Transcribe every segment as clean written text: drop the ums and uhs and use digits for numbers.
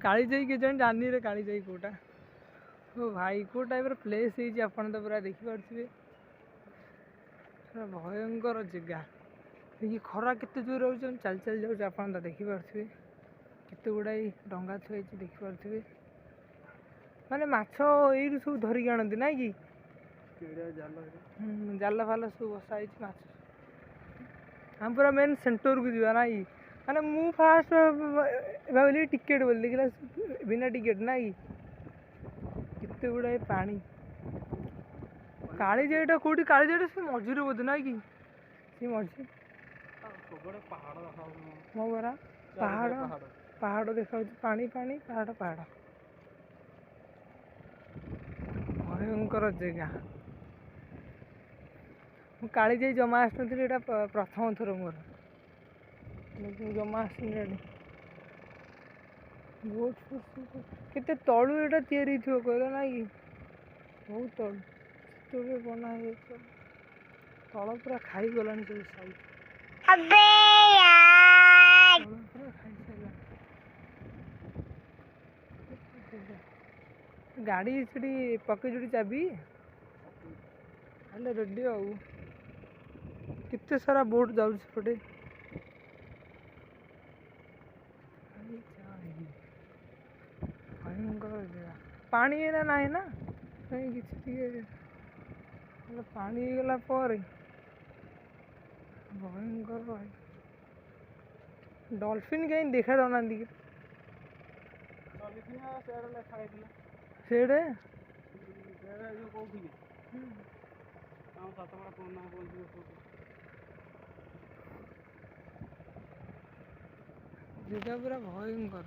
काली जाई के जन जानी रे काली जाई कोटा ओ भाई को टाइप प्लेस है आपन तो पूरा देखि पारथिबे भयंकर जगह देखिए खरा केते जोर हो चल चल जाऊँ आपन तो देखि पारथिबे केते गुड़ाई डंगा थुई देखि पारथिबे माने माछ एई सब धरिक आनती ना कि जाल फाल सब बसा माछ हम पूरा मेन सेंटर को जावा ना माने मु फास्ट भाविली टिकेट बोल देखला बिना टिकेट ना कि केते गुड़ाई पानी काली जाईटा कोठी काली जाईटा से मझिरे बोध ना कि से मझि मो बरा पहाड़ पहाड़ देखा पानी पानी पहाड़ पहाड़ भयंकर जगह काली जाई जमा आसुनथि एटा प्रथम थर मोर जमा आसनी बहुत केते तलु एटा तैयारी थो कहला ना कि बहुत तलु तो बना है तल पूरा खाई गलानी सब साइड अबे यार पूरा खाई साइला गाड़ी छड़ी पके जोड़ी चाबी हेले रेडी आउ कितने सारा बोट जाउछ पटे भयंकर जगह पानी एना नाही ना कहीं किछि टिके पानी गला पर भयंकर भाई डॉल्फिन कहीं देखा जाना दी सेड़े जगह पूरा भयंकर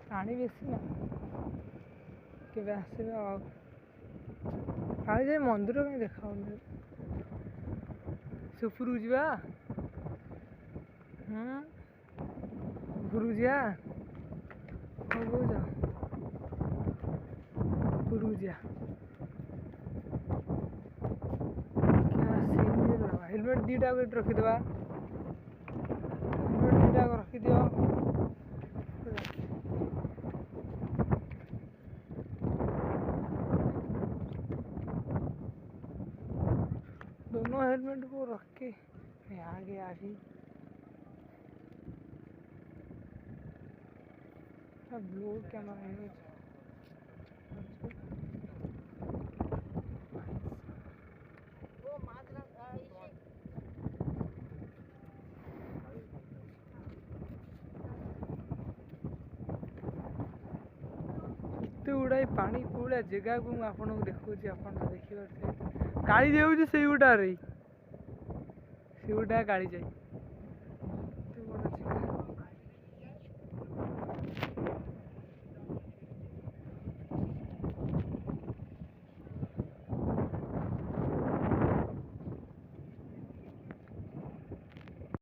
पानी बेसी ना के आसवे काली जाई मंदिर कहीं देखा सुपुर जा उपरू जा उपरू जा हेलमेट दीटा रखीदे हेलमेट दीटा रखी दियो दोनों हेलमेट को रख के आगे आगे ब्लू कैमरा है गुड़ाई पानी कौड़ा जगह को आपन को देखा देखिए काली जाऊँ से गुटा काली जाई